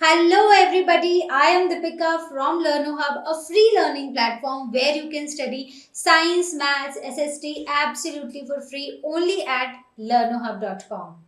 Hello everybody, I am Deepika from LearnoHub, a free learning platform where you can study science, maths, SST absolutely for free only at learnohub.com.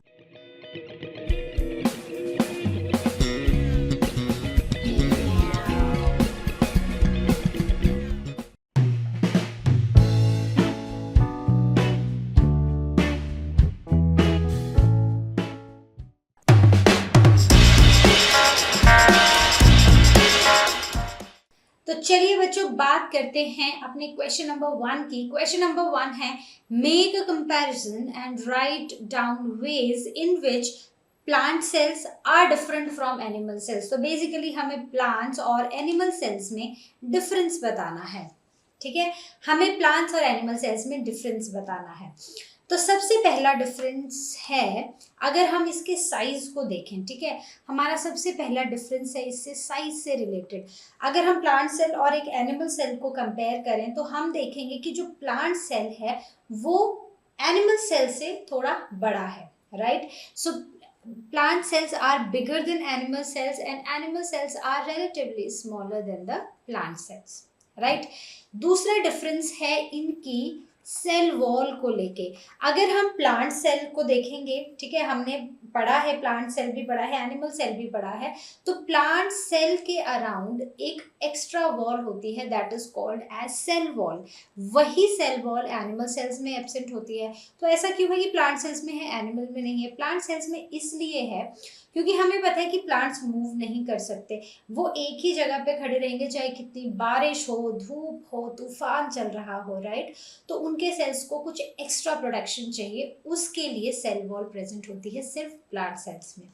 तो चलिए बच्चों बात करते हैं अपने question number 1 की। Question number 1 है make a comparison and write down ways in which plant cells are different from animal cells. तो बेसिकली हमें प्लांट्स और एनिमल सेल्स में डिफरेंस बताना है। ठीक है, हमें प्लांट्स और एनिमल सेल्स में डिफरेंस बताना है। तो सबसे पहला डिफरेंस है, अगर हम इसके साइज को देखें, ठीक है, हमारा सबसे पहला डिफरेंस है इससे साइज से रिलेटेड। अगर हम प्लांट सेल और एक एनिमल सेल को कंपेयर करें तो हम देखेंगे कि जो प्लांट सेल है वो एनिमल सेल से थोड़ा बड़ा है, right. So plant cells are bigger than animal cells and animal cells are relatively smaller than the plant cells, right। दूसरा डिफरेंस है इनकी सेल वॉल को लेके। अगर हम प्लांट सेल को देखेंगे, ठीक है, हमने पढ़ा है प्लांट सेल भी पढ़ा है, एनिमल सेल भी पढ़ा है, तो प्लांट सेल के अराउंड एक एक्स्ट्रा वॉल होती है that is called as cell wall. वही सेल वॉल एनिमल सेल्स में एब्सेंट होती है। तो ऐसा क्यों है कि प्लांट सेल्स में है एनिमल में नहीं है? प्लांट सेल्स में इसलिए है क्योंकि हमें पता है कि प्लांट्स मूव नहीं कर सकते, वो एक ही जगह पे खड़े रहेंगे चाहे कितनी बारिश हो, धूप हो, तूफान चल रहा हो, राइट। तो उनके सेल्स को कुछ एक्स्ट्रा प्रोडक्शन चाहिए, उसके लिए सेल वॉल प्रेजेंट होती है सिर्फ प्लांट सेल्स में।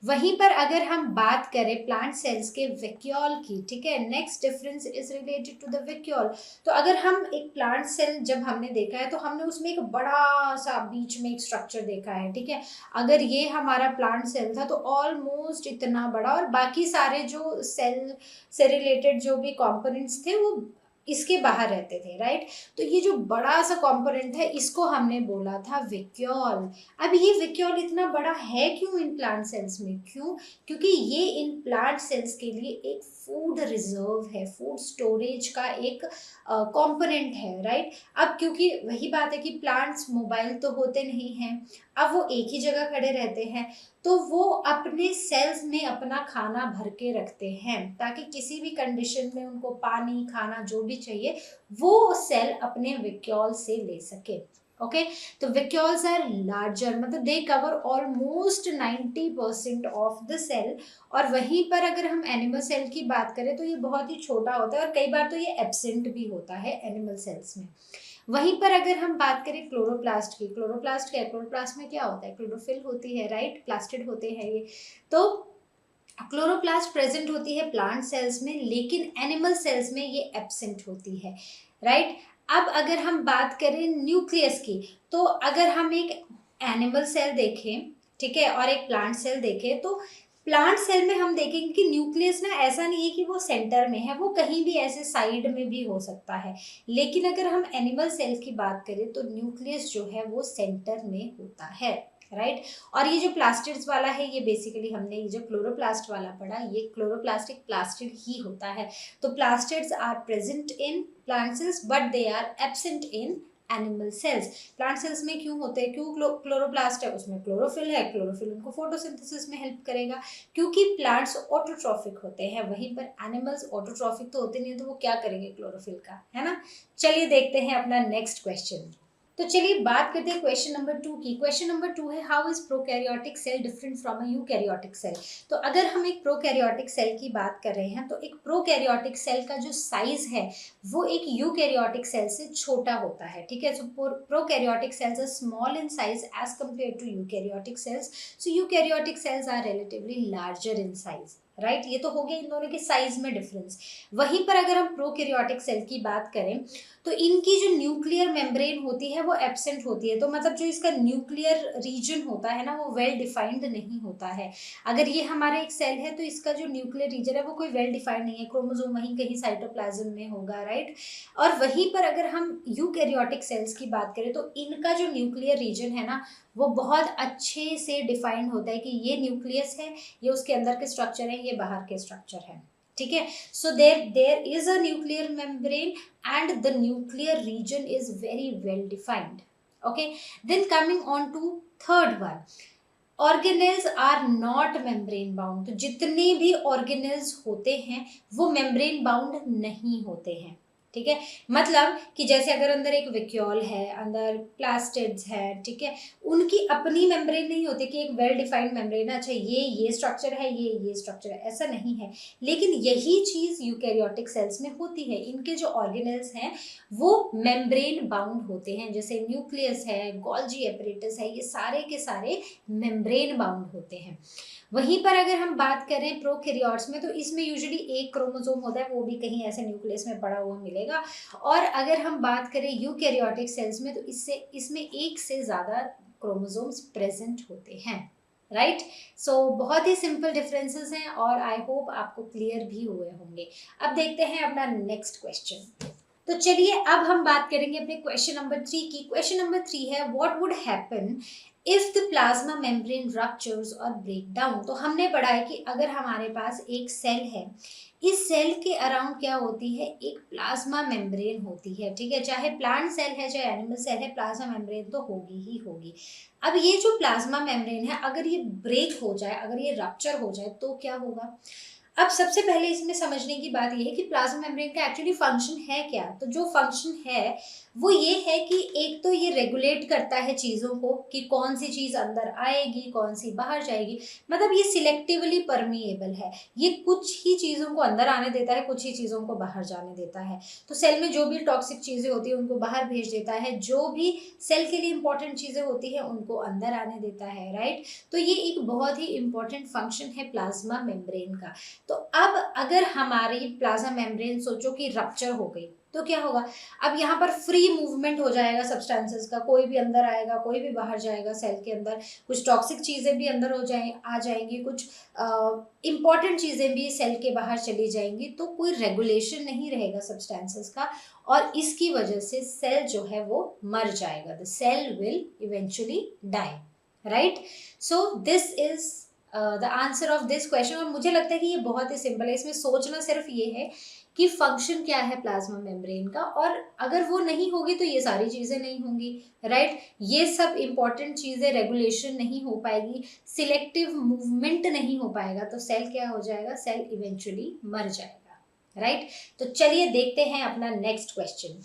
वहीं पर अगर हम बात करें प्लांट सेल्स के वैक्यूल की, ठीक है, next difference is related to the vacuole. तो अगर हम एक प्लांट सेल जब हमने देखा है तो हमने उसमें एक बड़ा सा बीच में एक स्ट्रक्चर देखा है, ठीक है। अगर ये हमारा प्लांट सेल था तो ऑलमोस्ट इतना बड़ा, और बाकी सारे जो सेल से रिलेटेड जो भी कंपोनेंट्स थे वो इसके बाहर रहते थे, राइट। तो ये जो बड़ा सा कंपोनेंट है इसको हमने बोला था वैक्यूल। अब ये वैक्यूल इतना बड़ा है क्यों इन प्लांट सेल्स में? क्यों? क्योंकि ये इन प्लांट सेल्स के लिए एक फूड रिजर्व है, फूड स्टोरेज का एक कंपोनेंट है, राइट। अब क्योंकि वही बात है कि प्लांट्स मोबाइल तो होते नहीं हैं, अब वो एक ही जगह खड़े रहते हैं, तो वो अपने सेल्स में अपना खाना भर के रखते हैं ताकि किसी भी कंडीशन में उनको पानी, खाना जो भी चाहिए वो सेल अपने वैक्यूल से ले सके। ओके, तो वैक्यूल्स आर लार्जर, मतलब they cover almost 90% of the cell. और वहीं पर अगर हम एनिमल सेल की बात करें तो ये बहुत ही छोटा होता है और कई बार तो ये एब्सेंट भी होता है एनिमल सेल्स में। वहीं पर अगर हम बात करें क्लोरोप्लास्ट की, क्लोरोप्लास्ट क्या है? क्लोरोप्लास्ट में क्या होता है? क्लोरोफिल होती है, राइट, प्लास्टिड होते हैं ये। तो क्लोरोप्लास्ट प्रेजेंट होती है प्लांट सेल्स में, लेकिन एनिमल सेल्स में ये एब्सेंट होती है, राइट। अब अगर हम बात करें न्यूक्लियस की, तो अगर हम एक एनिमल सेल देखें, ठीक है, और एक प्लांट सेल देखें, तो प्लांट सेल में हम देखेंगे कि न्यूक्लियस ना ऐसा नहीं है कि वो सेंटर में है, वो कहीं भी ऐसे साइड में भी हो सकता है। लेकिन अगर हम एनिमल सेल की बात करें तो न्यूक्लियस जो है वो सेंटर में होता है, राइट। और ये जो प्लास्टिड्स वाला है ये बेसिकली हमने ये जो क्लोरोप्लास्ट वाला पढ़ा, ये क्लोरोप्लास्टिक प्लास्टिड ही होता है। तो plastids are present in plant cells but they are absent in animal cells. Plant cells में क्यों होते हैं? क्यों? क्लोरोप्लास्ट है, उसमें क्लोरोफिल है, क्लोरोफिल उनको फोटोसिंथेसिस में हेल्प करेगा, क्योंकि प्लांट्स ऑटोट्रॉफिक होते हैं। वहीं पर एनिमल्स ऑटोट्रॉफिक तो होते नहीं है, तो वो क्या करेंगे क्लोरोफिल का, है ना। चलिए देखते हैं अपना नेक्स्ट क्वेश्चन। तो चलिए बात करते हैं क्वेश्चन नंबर 2 की। क्वेश्चन नंबर 2 है how is prokaryotic cell different from a eukaryotic cell. तो अगर हम एक प्रोकैरियोटिक सेल की बात कर रहे हैं तो एक प्रोकैरियोटिक सेल का जो साइज है वो एक यूकैरियोटिक सेल से छोटा होता है, ठीक है। So prokaryotic cells are small in size as compare to eukaryotic cells. So eukaryotic cells are relatively larger in size, right. ये तो हो गया इन दोनों के साइज में डिफरेंस। वहीं पर अगर हम प्रोकैरियोटिक सेल की बात करें तो इनकी जो न्यूक्लियर मेम्ब्रेन होती है वो एब्सेंट होती है। तो मतलब जो इसका न्यूक्लियर रीजन होता है ना वो वेल डिफाइंड नहीं होता है। अगर ये हमारा एक सेल है तो इसका जो न्यूक्लियर रीजन है वो कोई वेल डिफाइंड नहीं है, क्रोमोसोम वहीं कहीं साइटोप्लाज्म में होगा, राइट। और वहीं पर अगर हम यूकैरियोटिक सेल्स की बात करें तो इनका जो न्यूक्लियर रीजन है ना वो बहुत अच्छे से डिफाइंड होता है कि ये न्यूक्लियस है, ये उसके अंदर के स्ट्रक्चर है, ये बाहर के स्ट्रक्चर है, ठीक है। So there is a nuclear membrane and the nuclear region is very well defined. Okay, then coming on to third one, organelles are not membrane bound. तो जितने भी ऑर्गेनेल्स होते हैं वो मेम्ब्रेन बाउंड नहीं होते हैं, ठीक है। मतलब कि जैसे अगर अंदर एक विक्यूल है, अंदर प्लास्टिड्स है, ठीक है, उनकी अपनी मेम्ब्रेन नहीं होती कि एक वेल डिफाइंड मेम्ब्रेन है, अच्छा ये स्ट्रक्चर है, ये स्ट्रक्चर है, ऐसा नहीं है। लेकिन यही चीज यूकैरियोटिक सेल्स में होती है। इनके जो ऑर्गेनेल्स हैं वो मेम्ब्रेन बाउंड होते हैं, जैसे न्यूक्लियस है, गोल्जी एपरेटस है, ये सारे के सारे मेम्ब्रेन बाउंड होते हैं। वहीं पर अगर हम बात करें प्रोकैरियोट्स में, तो इसमें यूजुअली एक क्रोमोसोम होता है, वो भी कहीं ऐसे न्यूक्लियस में पड़ा हुआ मिलेगा। और अगर हम बात करें यूकैरियोटिक सेल्स में, तो इसमें एक से ज़्यादा क्रोमोसोम्स प्रेजेंट होते हैं, राइट। सो बहुत ही सिंपल डिफरेंसेस हैं और आई होप आपको क्लियर भी हुए होंगे। अब देखते हैं अपना नेक्स्ट क्वेश्चन। तो चलिए अब हम बात करेंगे अपने क्वेश्चन नंबर 3 की। क्वेश्चन नंबर 3 है, what would happen if the plasma membrane ruptures और ब्रेक डाउन। तो हमने पढ़ा है कि अगर हमारे पास एक सेल है, इस सेल के अराउंड क्या होती है, एक प्लाज्मा मेम्ब्रेन होती है, ठीक है। चाहे प्लांट सेल है चाहे एनिमल सेल है, प्लाज्मा मेम्ब्रेन तो होगी ही होगी। अब ये जो प्लाज्मा मेम्ब्रेन है, अगर ये ब्रेक हो जाए, अगर ये रप्चर हो जाए तो क्या होगा। अब सबसे पहले इसमें समझने की बात यह है कि प्लाज्मा मेम्ब्रेन का एक्चुअली फंक्शन है क्या। तो जो फंक्शन है वो ये है कि एक तो ये रेगुलेट करता है चीज़ों को कि कौन सी चीज़ अंदर आएगी, कौन सी बाहर जाएगी। मतलब ये सिलेक्टिवली परमिएबल है, ये कुछ ही चीज़ों को अंदर आने देता है, कुछ ही चीज़ों को बाहर जाने देता है। तो सेल में जो भी टॉक्सिक चीज़ें होती है उनको बाहर भेज देता है, जो भी सेल के लिए इंपॉर्टेंट चीज़ें होती है उनको अंदर आने देता है, राइट। तो ये एक बहुत ही इंपॉर्टेंट फंक्शन है प्लाज्मा मेम्ब्रेन का। तो अब अगर हमारी प्लाज्मा मेम्ब्रेन सोचो कि रप्चर हो गई तो क्या होगा। अब यहाँ पर फ्री मूवमेंट हो जाएगा सब्सटेंसेस का, कोई भी अंदर आएगा, कोई भी बाहर जाएगा सेल के अंदर। कुछ टॉक्सिक चीज़ें भी अंदर आ जाएंगी, कुछ इम्पॉर्टेंट चीज़ें भी सेल के बाहर चली जाएंगी। तो कोई रेगुलेशन नहीं रहेगा सब्सटेंसेस का, और इसकी वजह से सेल जो है वो मर जाएगा। The cell will eventually die, right. So this is the answer of this question. और मुझे लगता है कि ये बहुत ही सिंपल है, इसमें सोचना सिर्फ ये है कि फंक्शन क्या है प्लाज्मा मेम्ब्रेन का, और अगर वो नहीं होगी तो ये सारी चीज़ें नहीं होंगी, राइट। ये सब इंपॉर्टेंट चीज़ें, रेगुलेशन नहीं हो पाएगी, सिलेक्टिव मूवमेंट नहीं हो पाएगा, तो सेल क्या हो जाएगा, सेल इवेंचुअली मर जाएगा, राइट। तो चलिए देखते हैं अपना नेक्स्ट क्वेश्चन।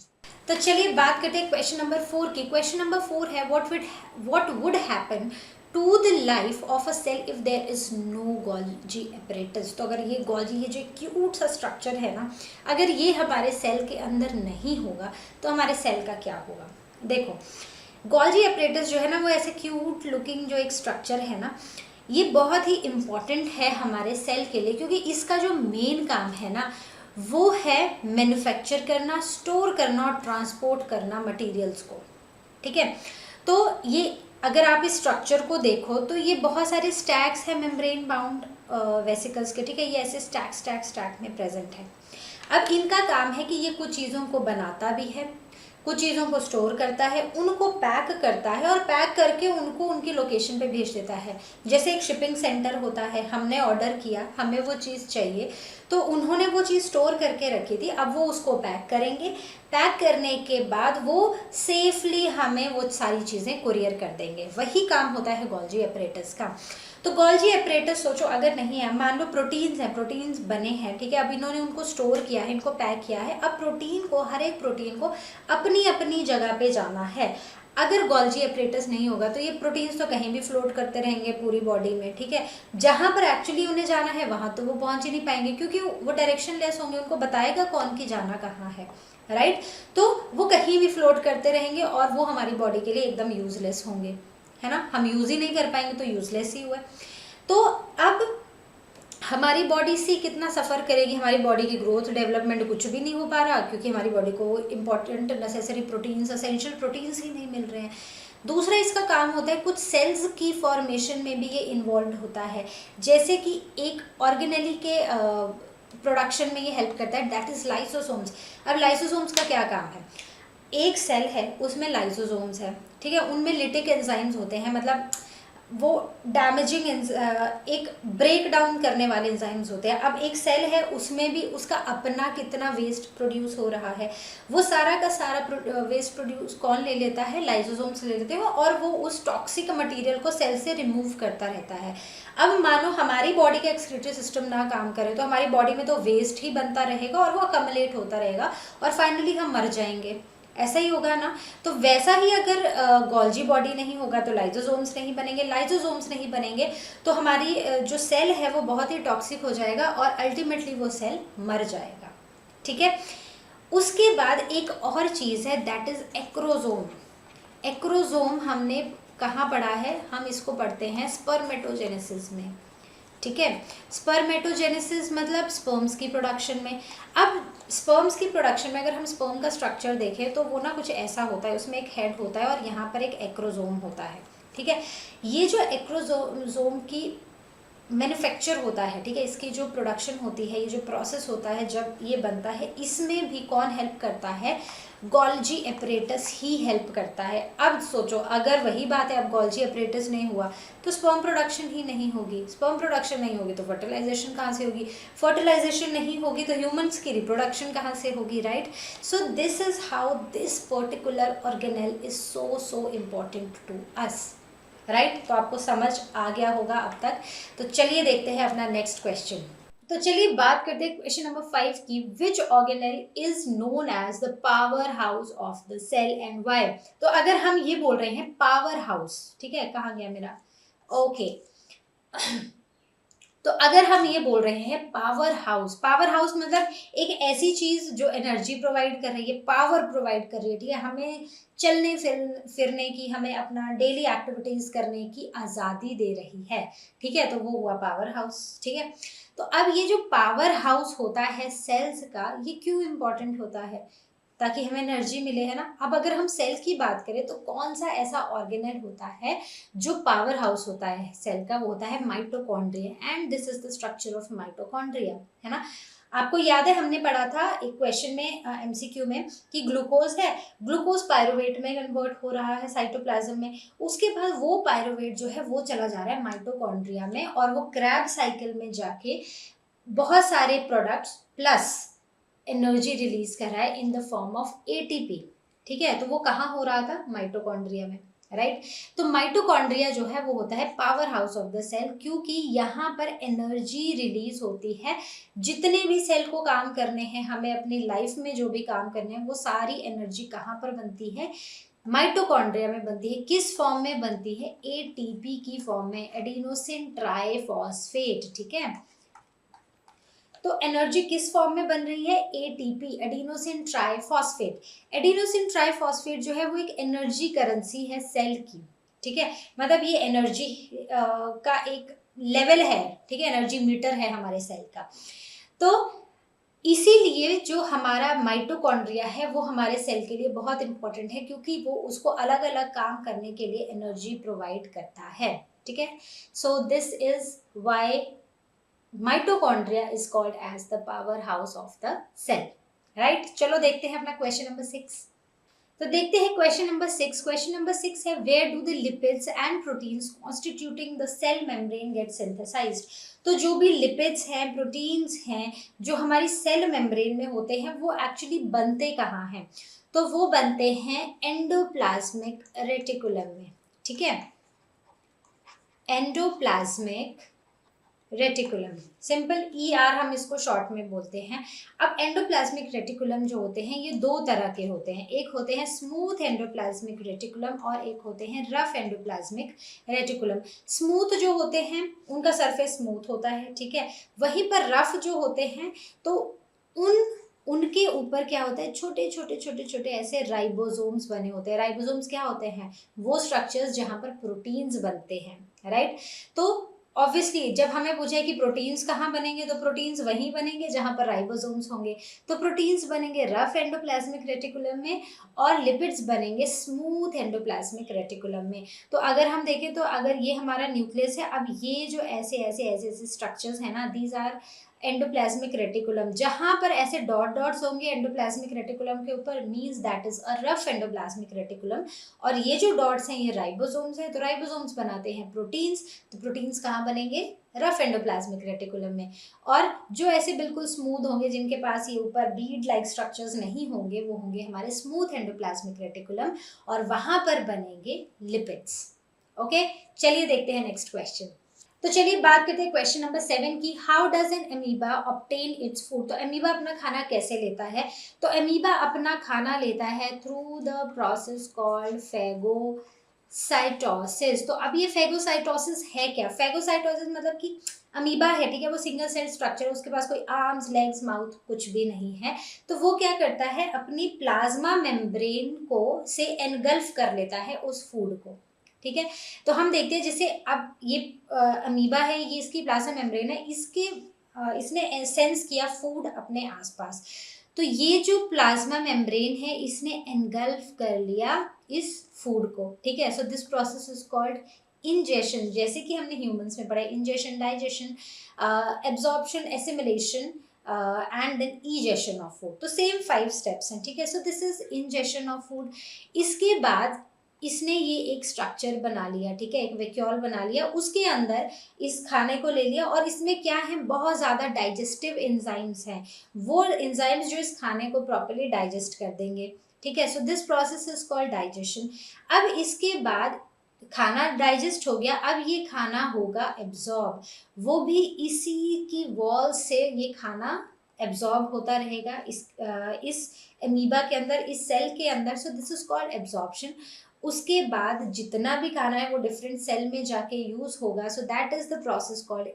तो चलिए बात करते हैं क्वेश्चन नंबर 4 की। क्वेश्चन नंबर 4 है, what would happen to the life of a cell if there is no Golgi apparatus. तो अगर ये गोल्जी, ये जो क्यूट सा स्ट्रक्चर है ना, अगर ये हमारे सेल के अंदर नहीं होगा तो हमारे सेल का क्या होगा। देखो, गोल्जी एपरेटस जो है ना, वो ऐसे क्यूट लुकिंग जो एक स्ट्रक्चर है ना, ये बहुत ही इम्पॉर्टेंट है हमारे सेल के लिए, क्योंकि इसका जो मेन काम है ना वो है मैन्युफैक्चर करना, स्टोर करना और ट्रांसपोर्ट करना मटेरियल्स को, ठीक है। तो ये अगर आप इस स्ट्रक्चर को देखो तो ये बहुत सारे स्टैक्स हैं मेम्ब्रेन बाउंड वेसिकल्स के, ठीक है। ये ऐसे स्टैक में प्रेजेंट है। अब इनका काम है कि ये कुछ चीज़ों को बनाता भी है, कुछ चीज़ों को स्टोर करता है, उनको पैक करता है और पैक करके उनको उनकी लोकेशन पे भेज देता है। जैसे एक शिपिंग सेंटर होता है, हमने ऑर्डर किया, हमें वो चीज़ चाहिए, तो उन्होंने वो चीज़ स्टोर करके रखी थी, अब वो उसको पैक करेंगे, पैक करने के बाद वो सेफली हमें वो सारी चीज़ें कुरियर कर देंगे। वही काम होता है गोल्जी एपरेटस का। तो गोल्जी एपरेटस सोचो अगर नहीं है, मान लो प्रोटीन्स हैं, प्रोटीन्स बने हैं, ठीक है, अब इन्होंने उनको स्टोर किया है, इनको पैक किया है, अब प्रोटीन को, हर एक प्रोटीन को अपनी अपनी जगह पे जाना है। अगर गोल्जी एपरेटस नहीं होगा तो ये प्रोटीन्स तो कहीं भी फ्लोट करते रहेंगे पूरी बॉडी में, ठीक है। जहाँ पर एक्चुअली उन्हें जाना है वहाँ तो वो पहुँच ही नहीं पाएंगे, क्योंकि वो डायरेक्शन लेस होंगे, उनको बताएगा कौन कि जाना कहाँ है, राइट। तो वो कहीं भी फ्लोट करते रहेंगे और वो हमारी बॉडी के लिए एकदम यूजलेस होंगे, है ना। हम यूज़ ही नहीं कर पाएंगे तो यूजलेस ही हुआ। तो अब हमारी बॉडी से कितना सफ़र करेगी, हमारी बॉडी की ग्रोथ, डेवलपमेंट कुछ भी नहीं हो पा रहा, क्योंकि हमारी बॉडी को important necessary proteins, essential proteins ही नहीं मिल रहे हैं। दूसरा इसका काम होता है कुछ सेल्स की फॉर्मेशन में भी ये इन्वॉल्व होता है, जैसे कि एक ऑर्गेनेली के प्रोडक्शन में ये हेल्प करता है, दैट इज लाइसोसोम्स। अब लाइसोसोम्स का क्या काम है, एक सेल है उसमें लाइसोसोम्स है, ठीक है, उनमें लिटिक एंजाइम्स होते हैं, मतलब वो डैमेजिंग एक ब्रेक डाउन करने वाले एंजाइम्स होते हैं। अब एक सेल है उसमें भी उसका अपना कितना वेस्ट प्रोड्यूस हो रहा है, वो सारा का सारा वेस्ट प्रोड्यूस कौन ले लेता है, लाइसोसोम्स ले लेते हैं, और वो उस टॉक्सिक मटेरियल को सेल से रिमूव करता रहता है। अब मानो हमारी बॉडी का एक्सक्रीटरी सिस्टम ना काम करे तो हमारी बॉडी में तो वेस्ट ही बनता रहेगा और वो अकमलेट होता रहेगा और फाइनली हम मर जाएंगे, ऐसा ही होगा ना। तो वैसा ही अगर गोल्जी बॉडी नहीं होगा तो लाइसोसोम्स नहीं बनेंगे, लाइसोसोम्स नहीं बनेंगे तो हमारी जो सेल है वो बहुत ही टॉक्सिक हो जाएगा और अल्टीमेटली वो सेल मर जाएगा, ठीक है। उसके बाद एक और चीज़ है, दैट इज एक्रोजोम। एक्रोजोम हमने कहाँ पढ़ा है, हम इसको पढ़ते हैं स्पर्मेटोजेनेसिस में, ठीक है। स्पर्मेटोजेनेसिस मतलब स्पर्म्स की प्रोडक्शन में। अब स्पर्म्स की प्रोडक्शन में अगर हम स्पर्म का स्ट्रक्चर देखें तो वो ना कुछ ऐसा होता है, उसमें एक हेड होता है और यहाँ पर एक एक्रोजोम होता है, ठीक है। ये जो एक्रोजोम की मैन्युफैक्चर होता है, ठीक है, इसकी जो प्रोडक्शन होती है, ये जो प्रोसेस होता है जब ये बनता है, इसमें भी कौन हेल्प करता है, गोल्जी एपरेटस ही हेल्प करता है। अब सोचो अगर वही बात है, अब गोल्जी एपरेटस नहीं हुआ तो स्पर्म प्रोडक्शन ही नहीं होगी, स्पर्म प्रोडक्शन नहीं होगी तो फर्टिलाइजेशन कहाँ से होगी, फर्टिलाइजेशन नहीं होगी तो ह्यूमंस की रिप्रोडक्शन कहाँ से होगी, right. So this is how this particular organelle is so important to us, right. तो आपको समझ आ गया होगा अब तक। तो चलिए देखते हैं अपना नेक्स्ट क्वेश्चन। तो चलिए बात करते हैं क्वेश्चन नंबर 5 की, which organelle is known as the power house of the cell and why. तो अगर हम ये बोल रहे हैं पावर हाउस, ठीक है, कहाँ गया मेरा, ओके तो अगर हम ये बोल रहे हैं पावर हाउस मतलब एक ऐसी चीज जो एनर्जी प्रोवाइड कर रही है, पावर प्रोवाइड कर रही है, ठीक है, हमें चलने फिरने की, हमें अपना डेली एक्टिविटीज करने की आज़ादी दे रही है, ठीक है, तो वो हुआ पावर हाउस, ठीक है। तो अब ये जो पावर हाउस होता है सेल्स का, ये क्यों इम्पोर्टेंट होता है, ताकि हमें एनर्जी मिले, है ना। अब अगर हम सेल की बात करें तो कौन सा ऐसा ऑर्गेनेल होता है जो पावर हाउस होता है सेल का, वो होता है mitochondria, and this is the structure of mitochondria, है ना। आपको याद है हमने पढ़ा था एक क्वेश्चन में एमसीक्यू में कि ग्लूकोज है, ग्लूकोज पायरुवेट में कन्वर्ट हो रहा है साइटोप्लाज्म में, उसके बाद वो पायरुवेट जो है वो चला जा रहा है माइटोकॉन्ड्रिया में और वो क्रैब साइकिल में जाके बहुत सारे प्रोडक्ट्स प्लस एनर्जी रिलीज कर रहा है in the form of ATP, ठीक है। तो वो कहाँ हो रहा था, माइटोकॉन्ड्रिया में, राइट। तो माइटोकॉन्ड्रिया जो है वो होता है power house of the cell, क्योंकि यहाँ पर एनर्जी रिलीज होती है, जितने भी सेल को काम करने हैं, हमें अपनी लाइफ में जो भी काम करने हैं, वो सारी एनर्जी कहाँ पर बनती है, माइटोकॉन्ड्रिया में बनती है। किस फॉर्म में बनती है, एटीपी की फॉर्म में, एडिनोसिन ट्राइफॉस्फेट, ठीक है। तो एनर्जी किस फॉर्म में बन रही है, ATP, adenosine triphosphate. Adenosine triphosphate जो है वो एक एनर्जी करेंसी है सेल की, ठीक है, मतलब ये एनर्जी का एक लेवल है, ठीक है, एनर्जी मीटर है हमारे सेल का। तो इसीलिए जो हमारा माइटोकॉन्ड्रिया है वो हमारे सेल के लिए बहुत इंपॉर्टेंट है, क्योंकि वो उसको अलग अलग काम करने के लिए एनर्जी प्रोवाइड करता है, ठीक है। So this is why mitochondria is called as the powerhouse of the cell, right। चलो देखते हैं अपना क्वेश्चन नंबर 6। तो देखते हैं क्वेश्चन नंबर 6। क्वेश्चन नंबर 6 है, where do the lipids and proteins constituting the cell membrane get synthesised. तो जो भी लिपिड्स हैं, प्रोटीन्स हैं, जो हमारी सेल मेम्ब्रेन में होते हैं, वो एक्चुअली बनते कहाँ हैं, तो वो बनते हैं एंडोप्लाज्मिक रेटिकुलम में, ठीक है, एंडोप्लाज्मिक रेटिकुलम, सिंपल ER हम इसको शॉर्ट में बोलते हैं। अब एंडोप्लाज्मिक रेटिकुलम जो होते हैं ये दो तरह के होते हैं, एक होते हैं स्मूथ एंडोप्लाज्मिक रेटिकुलम और एक होते हैं रफ एंडोप्लाज्मिक रेटिकुलम। स्मूथ जो होते हैं उनका सरफेस स्मूथ होता है, ठीक है, वहीं पर रफ जो होते हैं तो उनके ऊपर क्या होता है, छोटे छोटे ऐसे राइबोसोम्स बने होते हैं। राइबोसोम्स क्या होते हैं, वो स्ट्रक्चर्स जहाँ पर प्रोटीन्स बनते हैं, राइट। तो ऑब्वियसली जब हमें पूछे कि प्रोटीन्स कहाँ बनेंगे, तो प्रोटीन्स वहीं बनेंगे जहाँ पर राइबोसोम्स होंगे। तो प्रोटीन्स बनेंगे रफ एंडोप्लाज्मिक रेटिकुलम में और लिपिड्स बनेंगे स्मूथ एंडोप्लाज्मिक रेटिकुलम में। तो अगर हम देखें तो अगर ये हमारा न्यूक्लियस है, अब ये जो ऐसे स्ट्रक्चर्स है ना, दीज आर एंडोप्लाज्मिक रेटिकुलम। जहां पर ऐसे डॉट डॉट्स होंगे एंडोप्लाज्मिक रेटिकुलम के ऊपर means that is a rough endoplasmic reticulum. और ये जो डॉट्स हैं ये राइबोसोम्स हैं, तो राइबोसोम्स बनाते हैं प्रोटीन्स। तो प्रोटीन्स कहाँ बनेंगे? रफ एंडोप्लाज्मिक रेटिकुलम में। और जो ऐसे बिल्कुल स्मूथ होंगे, जिनके पास ये ऊपर बीड लाइक स्ट्रक्चर्स नहीं होंगे, वो होंगे हमारे स्मूथ एंडोप्लाज्मिक रेटिकुलम, और वहां पर बनेंगे लिपिड्स। ओके, चलिए देखते हैं नेक्स्ट क्वेश्चन। तो चलिए बात करते हैं क्वेश्चन नंबर 7 की। How does N amoeba obtain its food? तो अमीबा अपना खाना कैसे लेता है? तो अमीबा अपना खाना लेता है through the process called phagocytosis. तो अब ये फेगोसाइटोसिस है क्या? फेगोसाइटोसिस मतलब कि अमीबा है, ठीक है, वो सिंगल सेल स्ट्रक्चर है, उसके पास कोई आर्म्स, लेग्स, माउथ कुछ भी नहीं है। तो वो क्या करता है, अपनी प्लाज्मा मेम्ब्रेन को से एनगल्फ कर लेता है उस फूड को, ठीक है। तो हम देखते हैं जैसे अब ये अमीबा है, ये इसकी प्लाज्मा मेम्ब्रेन है, इसने सेंस किया फूड अपने आसपास। तो ये जो प्लाज्मा मेम्ब्रेन है इसने एनगल्फ कर लिया इस फूड को, ठीक है। So this process is called ingestion. जैसे कि हमने ह्यूमंस में पढ़ा, ingestion, digestion, absorption, assimilation and then egestion of food. तो सेम 5 स्टेप्स हैं, ठीक है। So this is ingestion of food. इसके बाद इसने ये एक स्ट्रक्चर बना लिया, ठीक है, एक वैक्यूल बना लिया, उसके अंदर इस खाने को ले लिया, और इसमें क्या है, बहुत ज़्यादा डाइजेस्टिव एंजाइम्स हैं, वो एंजाइम्स जो इस खाने को प्रॉपर्ली डाइजेस्ट कर देंगे, ठीक है। So this process is called digestion. अब इसके बाद खाना डाइजेस्ट हो गया, अब ये खाना होगा एब्जॉर्ब, वो भी इसी की वॉल से ये खाना एब्जॉर्ब होता रहेगा इस अमीबा के अंदर, इस सेल के अंदर। सो दिस इज कॉल्ड एब्जॉर्प्शन। उसके बाद जितना भी खाना है वो डिफरेंट सेल में जाके यूज होगा। So that is the process called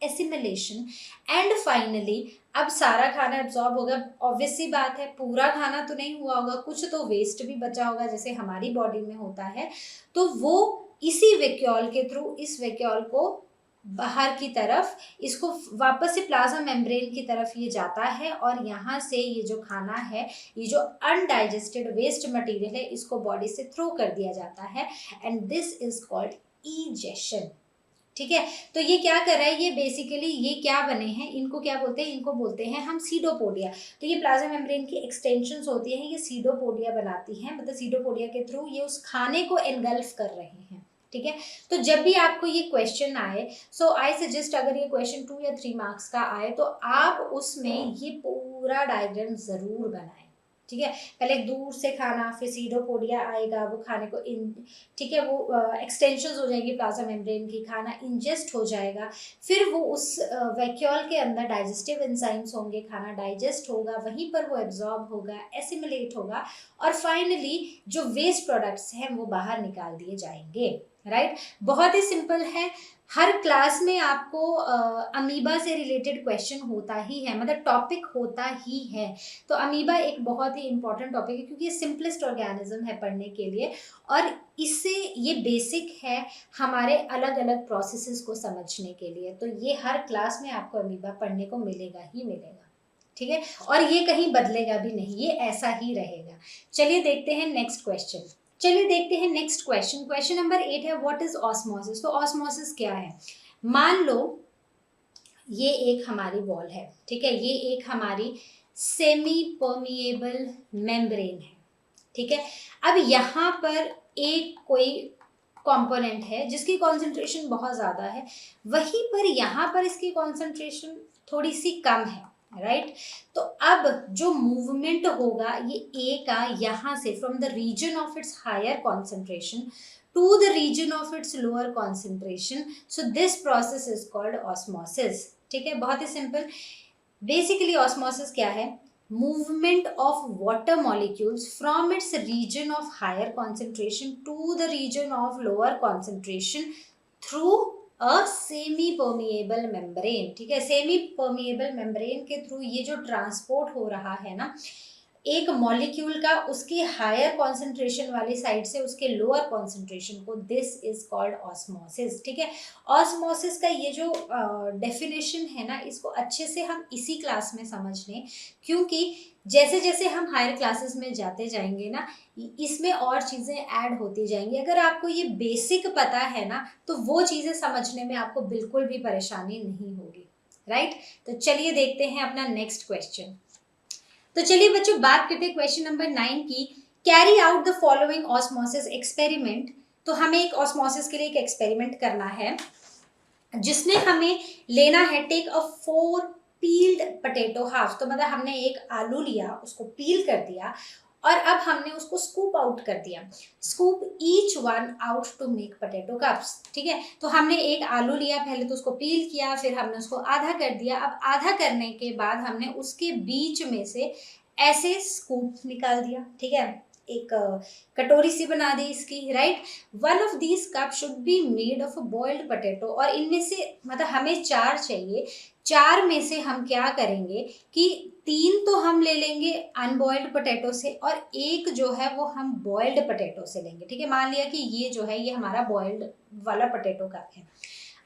assimilation. And finally अब सारा खाना एब्जॉर्ब होगा। ऑब्वियस सी बात है, पूरा खाना तो नहीं हुआ होगा, कुछ तो वेस्ट भी बचा होगा, जैसे हमारी बॉडी में होता है। तो वो इसी वैक्यूल के थ्रू, इस वैक्यूल को बाहर की तरफ, इसको वापस से प्लाज्मा मेम्ब्रेन की तरफ ये जाता है, और यहाँ से ये जो खाना है, ये जो अनडाइजेस्टेड वेस्ट मटेरियल है, इसको बॉडी से थ्रो कर दिया जाता है, and this is called egestion, ठीक है। तो ये क्या कर रहा है, ये बेसिकली ये क्या बने हैं, इनको क्या बोलते हैं, इनको बोलते हैं हम सीडोपोडिया। तो ये प्लाज्मा मेम्ब्रेन की एक्सटेंशंस होती हैं, ये सीडोपोडिया बनाती हैं, मतलब सीडोपोडिया के थ्रू ये उस खाने को एनगल्फ कर रहे हैं, ठीक है। तो जब भी आपको ये क्वेश्चन आए, सो आई सजेस्ट, अगर ये क्वेश्चन 2 या 3 मार्क्स का आए, तो आप उसमें ये पूरा डायग्राम जरूर बनाएं, ठीक है। पहले दूर से खाना, फिर सीडोपोडिया आएगा, वो खाने को ठीक है, वो एक्सटेंशंस हो जाएंगी प्लाज्मा मेम्ब्रेन की, खाना इंजेस्ट हो जाएगा, फिर वो उस वैक्यूल के अंदर डाइजेस्टिव एंजाइम्स होंगे, खाना डाइजेस्ट होगा, वहीं पर वो एब्जॉर्ब होगा, एसिमिलेट होगा, और फाइनली जो वेस्ट प्रोडक्ट्स हैं वो बाहर निकाल दिए जाएंगे, राइट। बहुत ही सिंपल है। हर क्लास में आपको अमीबा से रिलेटेड क्वेश्चन होता ही है, मतलब टॉपिक होता ही है। तो अमीबा एक बहुत ही इंपॉर्टेंट टॉपिक है, क्योंकि ये सिंपलेस्ट ऑर्गेनिज्म है पढ़ने के लिए, और इससे ये बेसिक है हमारे अलग अलग प्रोसेसेस को समझने के लिए। तो ये हर क्लास में आपको अमीबा पढ़ने को मिलेगा ही मिलेगा, ठीक है, और ये कहीं बदलेगा भी नहीं, ये ऐसा ही रहेगा। चलिए देखते हैं नेक्स्ट क्वेश्चन। चलिए देखते हैं नेक्स्ट क्वेश्चन। क्वेश्चन नंबर 8 है, व्हाट इज ऑस्मोसिस? तो ऑस्मोसिस क्या है? मान लो ये एक हमारी वॉल है, ठीक है, ये एक हमारी सेमी परमिएबल मेम्ब्रेन है, ठीक है। अब यहाँ पर एक कोई कंपोनेंट है जिसकी कॉन्सेंट्रेशन बहुत ज़्यादा है, वहीं पर यहाँ पर इसकी कॉन्सेंट्रेशन थोड़ी सी कम है, राइट। तो अब जो मूवमेंट होगा ये ए का, यहाँ से from the region of its higher concentration to the region of its lower concentration, so this process is called osmosis, ठीक है। बहुत ही सिंपल। बेसिकली ऑस्मोसिस क्या है? movement of water molecules from its region of higher concentration to the region of lower concentration through a semi permeable membrane, ठीक है। Semi permeable membrane के through ये जो ट्रांसपोर्ट हो रहा है ना, एक मॉलिक्यूल का उसकी हायर कॉन्सेंट्रेशन वाली साइड से उसके लोअर कॉन्सेंट्रेशन को, दिस इज कॉल्ड ऑस्मोसिस, ठीक है। ऑस्मोसिस का ये जो डेफिनेशन है ना, इसको अच्छे से हम इसी क्लास में समझ लें, क्योंकि जैसे जैसे हम हायर क्लासेस में जाते जाएंगे ना, इसमें और चीज़ें ऐड होती जाएंगी। अगर आपको ये बेसिक पता है ना, तो वो चीज़ें समझने में आपको बिल्कुल भी परेशानी नहीं होगी, राइट। तो चलिए देखते हैं अपना नेक्स्ट क्वेश्चन। तो चलिए बच्चों बात करते हैं क्वेश्चन नंबर 9 की। Carry out the following osmosis experiment. तो हमें एक ऑस्मोसिस के लिए एक एक्सपेरिमेंट करना है जिसने हमें लेना है take a 4 peeled potato half. तो मतलब हमने एक आलू लिया, उसको पील कर दिया और अब हमने उसको स्कूप आउट कर दिया। Scoop each one out to make potato cups. ठीक है, तो हमने एक आलू लिया, पहले तो उसको पील किया, फिर हमने उसको आधा कर दिया। अब आधा करने के बाद हमने उसके बीच में से ऐसे स्कूप निकाल दिया। ठीक है, एक कटोरी सी बना दी इसकी, right. One of these cup should be made of a boiled potato. और इनमें से मतलब हमें 4 चाहिए, 4 में से हम क्या करेंगे कि 3 तो हम ले लेंगे अनबॉइल्ड पोटैटो से और एक जो है वो हम बॉइल्ड पोटैटो से लेंगे। ठीक है, मान लिया कि ये जो है ये हमारा बॉइल्ड वाला पोटैटो कप है।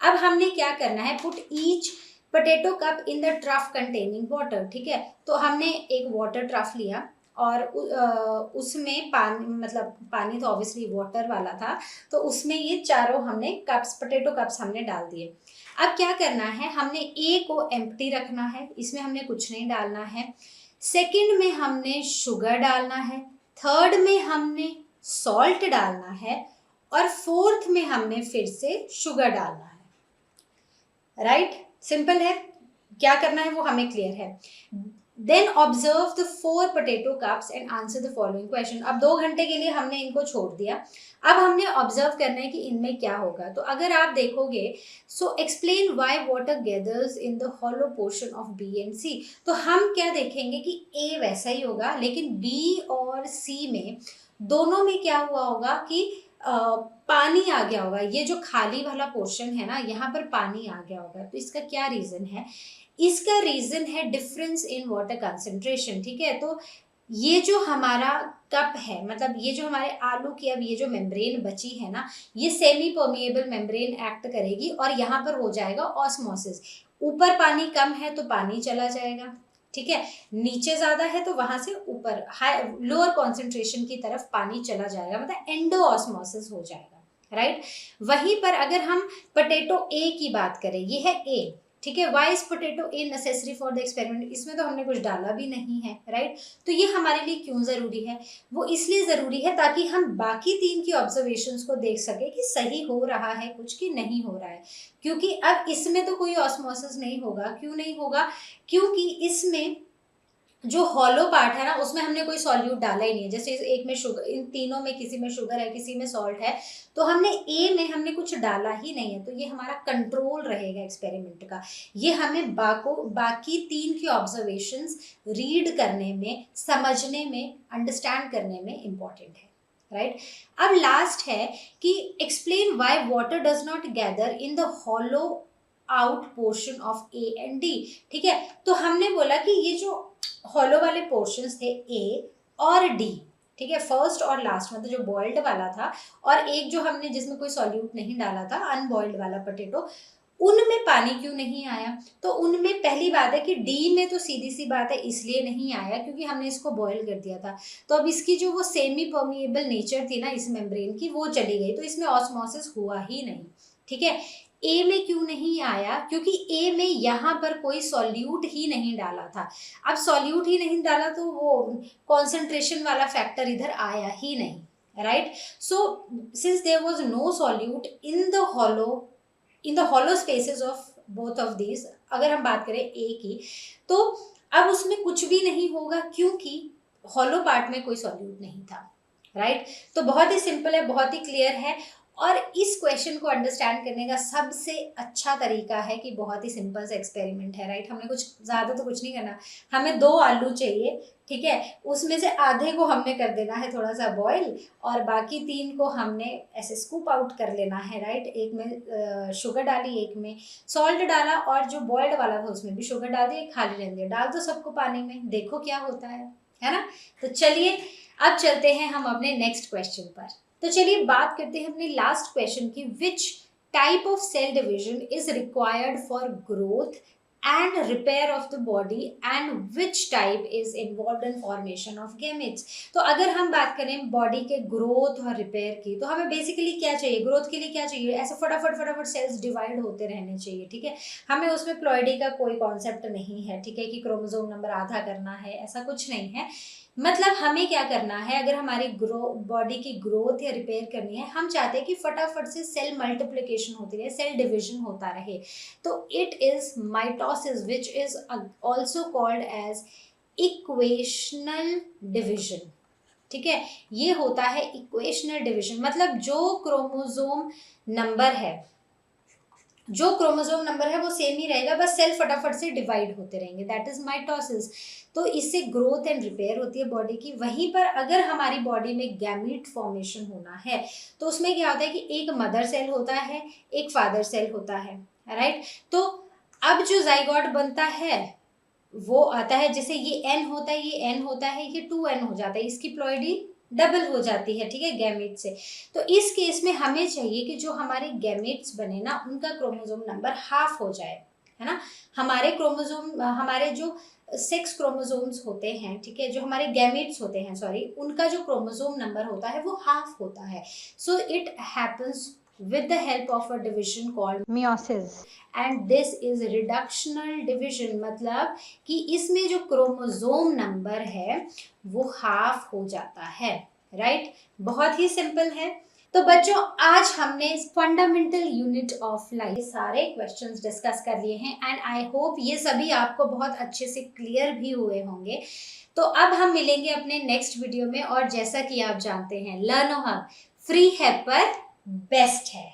अब हमने क्या करना है, put each potato cup in the trough containing water. ठीक है, तो हमने एक वाटर ट्रफ लिया और उसमें पानी, मतलब पानी तो ऑब्वियसली वाटर वाला था, तो उसमें ये चारों हमने कप्स, पोटैटो कप्स हमने डाल दिए। अब क्या करना है, हमने ए को एम्प्टी रखना है, इसमें हमने कुछ नहीं डालना है। सेकंड में हमने शुगर डालना है, थर्ड में हमने सॉल्ट डालना है और फोर्थ में हमने फिर से शुगर डालना है। राइट, सिंपल है, क्या करना है वो हमें क्लियर है। Then observe the 4 potato cups and answer the following question. अब 2 घंटे के लिए हमने इनको छोड़ दिया, अब हमने ऑब्जर्व करना है कि इनमें क्या होगा। तो अगर आप देखोगे, so explain why water gathers in the hollow portion of B and C. तो हम क्या देखेंगे कि ए वैसा ही होगा, लेकिन बी और सी में दोनों में क्या हुआ होगा कि पानी आ गया होगा। ये जो खाली वाला पोर्शन है ना, यहाँ पर पानी आ गया होगा। तो इसका क्या रीजन है, इसका रीजन है डिफरेंस इन वाटर कंसेंट्रेशन। ठीक है, तो ये जो हमारा कप है, मतलब ये जो हमारे आलू की अब ये जो मेम्ब्रेन बची है ना, ये सेमी परमिएबल मेम्ब्रेन एक्ट करेगी और यहाँ पर हो जाएगा ऑस्मोसिस। ऊपर पानी कम है तो पानी चला जाएगा, ठीक है, नीचे ज्यादा है तो वहां से ऊपर हाई लोअर कॉन्सेंट्रेशन की तरफ पानी चला जाएगा, मतलब एंडो ऑस्मोसिस हो जाएगा, राइट। वहीं पर अगर हम पोटैटो ए की बात करें, ये है ए, ठीक है, why is potato A necessary for the experiment, इसमें तो हमने कुछ डाला भी नहीं है, राइट। तो ये हमारे लिए क्यों जरूरी है, वो इसलिए जरूरी है ताकि हम बाकी 3 की ऑब्जर्वेशंस को देख सके कि सही हो रहा है कुछ कि नहीं हो रहा है। क्योंकि अब इसमें तो कोई ऑस्मोसिस नहीं होगा, क्यों नहीं होगा, क्योंकि इसमें जो हॉलो पार्ट है ना, उसमें हमने कोई सॉल्यूट डाला ही नहीं है। जैसे एक में शुगर, इन तीनों में किसी में शुगर है, किसी में सॉल्ट है, तो हमने ए में हमने कुछ डाला ही नहीं है। तो ये हमारा कंट्रोल रहेगा एक्सपेरिमेंट का। ये हमें बाकी 3 की ऑब्जर्वेशंस रीड करने में, समझने में, अंडरस्टैंड करने में इंपॉर्टेंट है, राइट। अब लास्ट है कि explain why water does not gather in the hollow out portion of A and D. ठीक है, तो हमने बोला कि ये जो हॉलो वाले पोर्शंस थे ए और डी, ठीक है, फर्स्ट और लास्ट, मतलब जो बॉइल्ड वाला था और एक जो हमने जिसमें कोई सॉल्यूट नहीं डाला था अनबॉइल्ड वाला पोटैटो, उनमें पानी क्यों नहीं आया। तो उनमें पहली बात है कि डी में तो सीधी सी बात है इसलिए नहीं आया क्योंकि हमने इसको बॉयल कर दिया था। तो अब इसकी जो वो सेमी परमिएबल नेचर थी ना इस मेम्ब्रेन की, वो चली गई, तो इसमें ऑस्मोसिस हुआ ही नहीं। ठीक है, ए में क्यों नहीं आया, क्योंकि ए में यहाँ पर कोई सॉल्यूट ही नहीं डाला था। अब सॉल्यूट ही नहीं डाला तो वो कॉन्सेंट्रेशन वाला फैक्टर इधर आया ही नहीं, right. So since there was no solute in the hollow spaces of both of these, अगर हम बात करें ए की, तो अब उसमें कुछ भी नहीं होगा क्योंकि हॉलो पार्ट में कोई सॉल्यूट नहीं था, राइट। तो बहुत ही सिंपल है, बहुत ही क्लियर है। और इस क्वेश्चन को अंडरस्टैंड करने का सबसे अच्छा तरीका है कि बहुत ही सिंपल सा एक्सपेरिमेंट है, राइट। हमने कुछ ज़्यादा तो कुछ नहीं करना, हमें 2 आलू चाहिए, ठीक है, उसमें से आधे को हमने कर देना है थोड़ा सा बॉईल और बाकी 3 को हमने ऐसे स्कूप आउट कर लेना है, राइट। एक में शुगर डाली, एक में सॉल्ट डाला और जो बॉइल्ड वाला था उसमें भी शुगर डाल दिया, खाली रहने दिया, डाल दो सबको पानी में, देखो क्या होता है ना। तो चलिए अब चलते हैं हम अपने नेक्स्ट क्वेश्चन पर। तो चलिए बात करते हैं अपने लास्ट क्वेश्चन की, which type of cell division is required for growth and repair of the body and which type is involved in formation of gametes. तो अगर हम बात करें बॉडी के ग्रोथ और रिपेयर की, तो हमें बेसिकली क्या चाहिए, ग्रोथ के लिए क्या चाहिए, ऐसे फटाफट फटाफट सेल्स डिवाइड होते रहने चाहिए, ठीक है। हमें उसमें प्लॉइडी का कोई कॉन्सेप्ट नहीं है, ठीक है, कि क्रोमोसोम नंबर आधा करना है, ऐसा कुछ नहीं है। मतलब हमें क्या करना है, अगर हमारी बॉडी की ग्रोथ या रिपेयर करनी है, हम चाहते हैं कि फटाफट से सेल मल्टीप्लिकेशन होती रहे, सेल डिविजन होता रहे, तो it is mitosis which is also called as equational division, ठीक है। ये होता है इक्वेशनल डिविजन, मतलब जो क्रोमोसोम नंबर है, जो क्रोमोसोम नंबर है वो सेम ही रहेगा, बस सेल फटाफट से डिवाइड होते रहेंगे, दैट इज माइटोसिस। तो इससे ग्रोथ एंड रिपेयर होती है बॉडी की। वहीं पर अगर हमारी बॉडी में गैमीट फॉर्मेशन होना है, तो उसमें क्या होता है कि एक मदर सेल होता है, एक फादर सेल होता है, राइट। तो अब जो जाइगोट बनता है वो आता है, जैसे ये एन होता है, ये एन होता है, ये 2n हो जाता है, इसकी प्लॉइडी डबल हो जाती है, ठीक है, गैमेट से। तो इस केस में हमें चाहिए कि जो हमारे गैमेट्स बने ना, उनका क्रोमोसोम नंबर हाफ हो जाए, है ना। हमारे क्रोमोसोम, हमारे जो सेक्स क्रोमोसोम्स होते हैं, ठीक है, जो हमारे गैमेट्स होते हैं, सॉरी, उनका जो क्रोमोसोम नंबर होता है वो हाफ होता है। So it happens with the help of a division called meiosis, and this is reductional division, मतलब कि इसमें जो क्रोमोसोम नंबर है वो हाफ हो जाता है, राइट। बहुत ही सिंपल है। तो बच्चों, आज हमने फंडामेंटल यूनिट ऑफ लाइफ सारे क्वेश्चंस डिस्कस कर लिए हैं, एंड आई होप ये सभी आपको बहुत अच्छे से क्लियर भी हुए होंगे। तो अब हम मिलेंगे अपने नेक्स्ट वीडियो में, और जैसा कि आप जानते हैं, लर्नो हब फ्री है पर बेस्ट है।